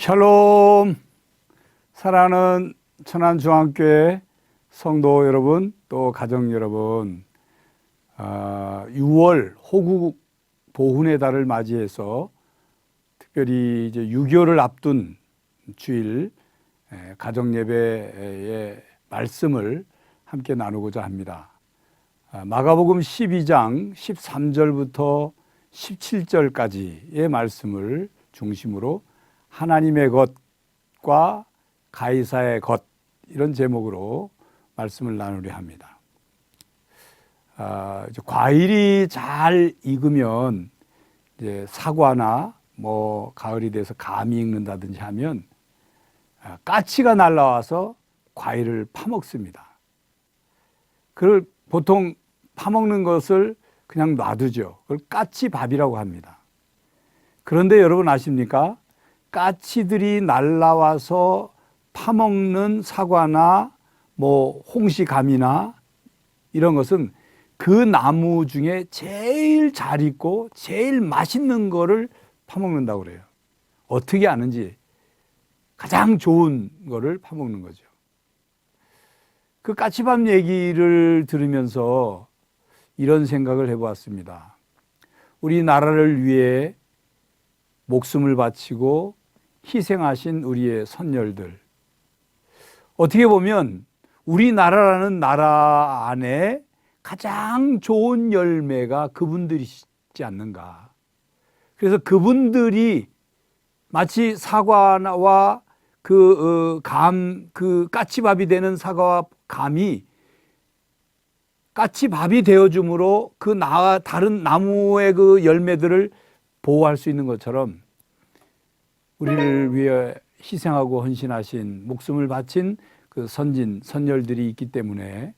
샬롬. 사랑하는 천안중앙교회 성도 여러분, 또 가정 여러분, 6월 호국 보훈의 달을 맞이해서 특별히 이제 6.25를 앞둔 주일 가정 예배의 말씀을 함께 나누고자 합니다. 마가복음 12장 13절부터 17절까지의 말씀을 중심으로 하나님의 것과 가이사의 것, 이런 제목으로 말씀을 나누려 합니다. 과일이 잘 익으면 이제 사과나 가을이 돼서 감이 익는다든지 하면 까치가 날라와서 과일을 파먹습니다. 그걸 보통 파먹는 것을 그냥 놔두죠. 그걸 까치밥이라고 합니다. 그런데 여러분 아십니까? 까치들이 날라와서 파먹는 사과나 홍시감이나 이런 것은 그 나무 중에 제일 잘 익고 제일 맛있는 거를 파먹는다고 그래요. 어떻게 아는지 가장 좋은 거를 파먹는 거죠. 그 까치밥 얘기를 들으면서 이런 생각을 해보았습니다. 우리나라를 위해 목숨을 바치고 희생하신 우리의 선열들, 어떻게 보면 우리나라라는 나라 안에 가장 좋은 열매가 그분들이시지 않는가. 그래서 그분들이 마치 사과와 그 까치밥이 되는 사과와 감이 까치밥이 되어줌으로 다른 나무의 그 열매들을 보호할 수 있는 것처럼 우리를 위해 희생하고 헌신하신, 목숨을 바친 그 선열들이 있기 때문에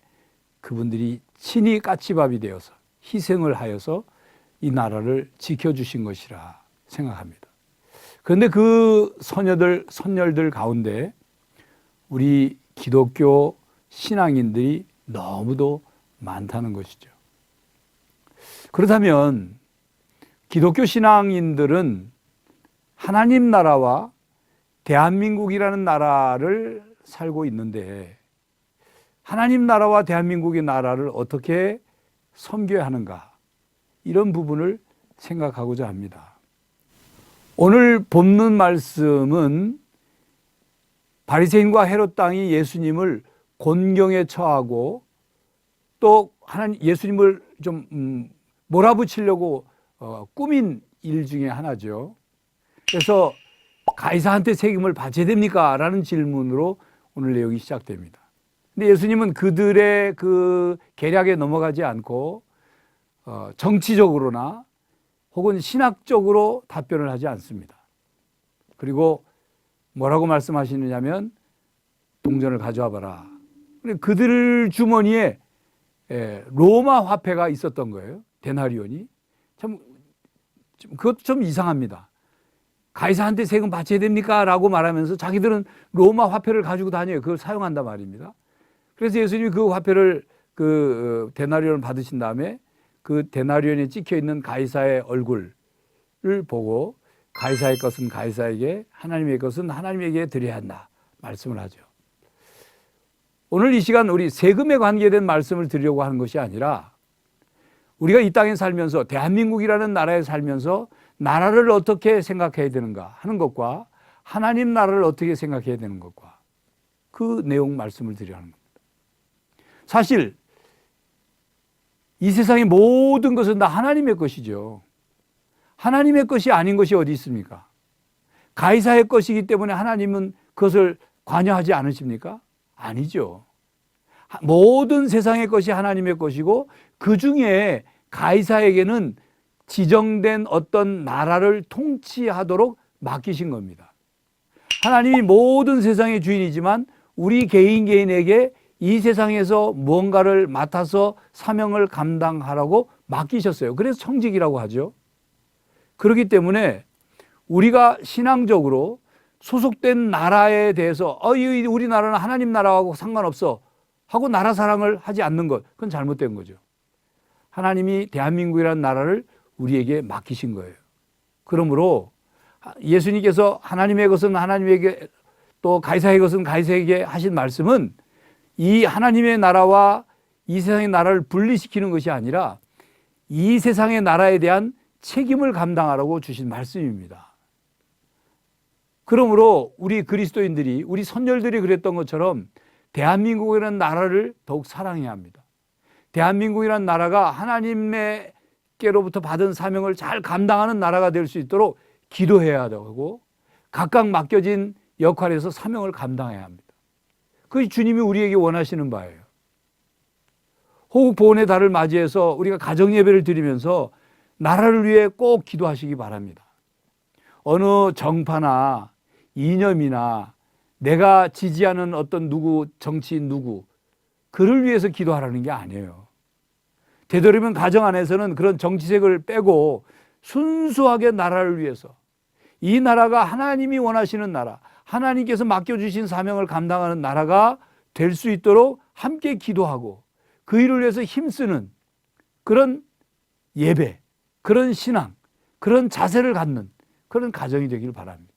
그분들이 친히 까치밥이 되어서 희생을 하여서 이 나라를 지켜주신 것이라 생각합니다. 그런데 그 선열들 가운데 우리 기독교 신앙인들이 너무도 많다는 것이죠. 그렇다면 기독교 신앙인들은 하나님 나라와 대한민국이라는 나라를 살고 있는데 하나님 나라와 대한민국의 나라를 어떻게 섬겨야 하는가, 이런 부분을 생각하고자 합니다. 오늘 본문 말씀은 바리새인과 헤롯 당이 예수님을 곤경에 처하고 또 예수님을 좀 몰아붙이려고 꾸민 일 중에 하나죠. 그래서 가이사한테 책임을 바쳐야 됩니까? 라는 질문으로 오늘 내용이 시작됩니다. 근데 예수님은 그들의 그 계략에 넘어가지 않고 정치적으로나 혹은 신학적으로 답변을 하지 않습니다. 그리고 뭐라고 말씀하시느냐면 동전을 가져와 봐라. 그들 주머니에 로마 화폐가 있었던 거예요. 데나리온이. 그것도 좀 이상합니다. 가이사한테 세금 바쳐야 됩니까? 라고 말하면서 자기들은 로마 화폐를 가지고 다녀요. 그걸 사용한단 말입니다. 그래서 예수님이 그 화폐를 데나리온을 받으신 다음에 그 데나리온에 찍혀 있는 가이사의 얼굴을 보고 가이사의 것은 가이사에게, 하나님의 것은 하나님에게 드려야 한다 말씀을 하죠. 오늘 이 시간 우리 세금에 관계된 말씀을 드리려고 하는 것이 아니라 우리가 이 땅에 살면서, 대한민국이라는 나라에 살면서 나라를 어떻게 생각해야 되는가 하는 것과 하나님 나라를 어떻게 생각해야 되는 것과 그 내용 말씀을 드리려는 겁니다. 사실 이 세상의 모든 것은 다 하나님의 것이죠. 하나님의 것이 아닌 것이 어디 있습니까? 가이사의 것이기 때문에 하나님은 그것을 관여하지 않으십니까? 아니죠. 모든 세상의 것이 하나님의 것이고 그 중에 가이사에게는 지정된 어떤 나라를 통치하도록 맡기신 겁니다. 하나님이 모든 세상의 주인이지만 우리 개인에게 이 세상에서 무언가를 맡아서 사명을 감당하라고 맡기셨어요. 그래서 청직이라고 하죠. 그렇기 때문에 우리가 신앙적으로 소속된 나라에 대해서 우리나라는 하나님 나라하고 상관없어 하고 나라 사랑을 하지 않는 것, 그건 잘못된 거죠. 하나님이 대한민국이라는 나라를 우리에게 맡기신 거예요. 그러므로 예수님께서 하나님의 것은 하나님에게 또 가이사의 것은 가이사에게 하신 말씀은 이 하나님의 나라와 이 세상의 나라를 분리시키는 것이 아니라 이 세상의 나라에 대한 책임을 감당하라고 주신 말씀입니다. 그러므로 우리 그리스도인들이, 우리 선열들이 그랬던 것처럼 대한민국이라는 나라를 더욱 사랑해야 합니다. 대한민국이라는 나라가 하나님께로부터 받은 사명을 잘 감당하는 나라가 될 수 있도록 기도해야 하고 각각 맡겨진 역할에서 사명을 감당해야 합니다. 그것이 주님이 우리에게 원하시는 바예요. 호국 보훈의 달을 맞이해서 우리가 가정 예배를 드리면서 나라를 위해 꼭 기도하시기 바랍니다. 어느 정파나 이념이나 내가 지지하는 어떤 누구, 정치인 누구, 그를 위해서 기도하라는 게 아니에요. 되도록이면 가정 안에서는 그런 정치색을 빼고 순수하게 나라를 위해서, 이 나라가 하나님이 원하시는 나라, 하나님께서 맡겨주신 사명을 감당하는 나라가 될 수 있도록 함께 기도하고 그 일을 위해서 힘쓰는 그런 예배, 그런 신앙, 그런 자세를 갖는 그런 가정이 되길 바랍니다.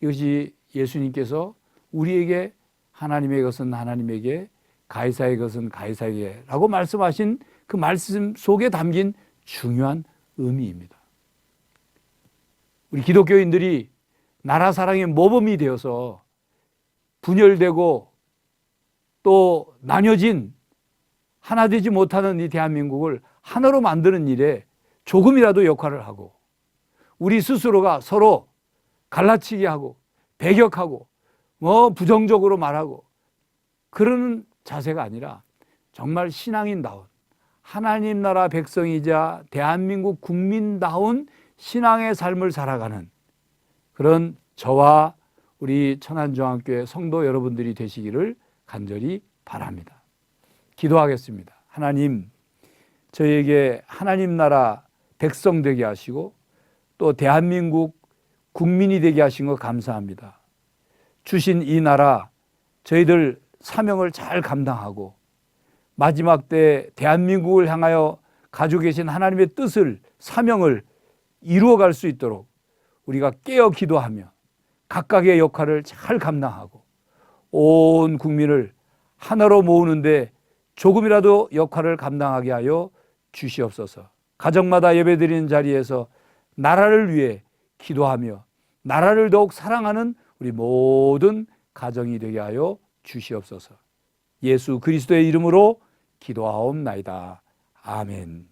이것이 예수님께서 우리에게 하나님의 것은 하나님에게, 가이사의 것은 가이사에게 라고 말씀하신 그 말씀 속에 담긴 중요한 의미입니다. 우리 기독교인들이 나라 사랑의 모범이 되어서 분열되고 또 나뉘어진 하나 되지 못하는 이 대한민국을 하나로 만드는 일에 조금이라도 역할을 하고 우리 스스로가 서로 갈라치기 하고 배격하고 부정적으로 말하고 그런 자세가 아니라 정말 신앙인다운 하나님 나라 백성이자 대한민국 국민다운 신앙의 삶을 살아가는 그런 저와 우리 천안중앙교회 성도 여러분들이 되시기를 간절히 바랍니다. 기도하겠습니다. 하나님, 저희에게 하나님 나라 백성 되게 하시고 또 대한민국 국민이 되게 하신 것 감사합니다. 주신 이 나라 저희들 사명을 잘 감당하고 마지막 때 대한민국을 향하여 가지고 계신 하나님의 뜻을, 사명을 이루어갈 수 있도록 우리가 깨어 기도하며 각각의 역할을 잘 감당하고 온 국민을 하나로 모으는데 조금이라도 역할을 감당하게 하여 주시옵소서. 가정마다 예배드리는 자리에서 나라를 위해 기도하며 나라를 더욱 사랑하는 우리 모든 가정이 되게 하여 주시옵소서. 예수 그리스도의 이름으로 기도하옵나이다. 아멘.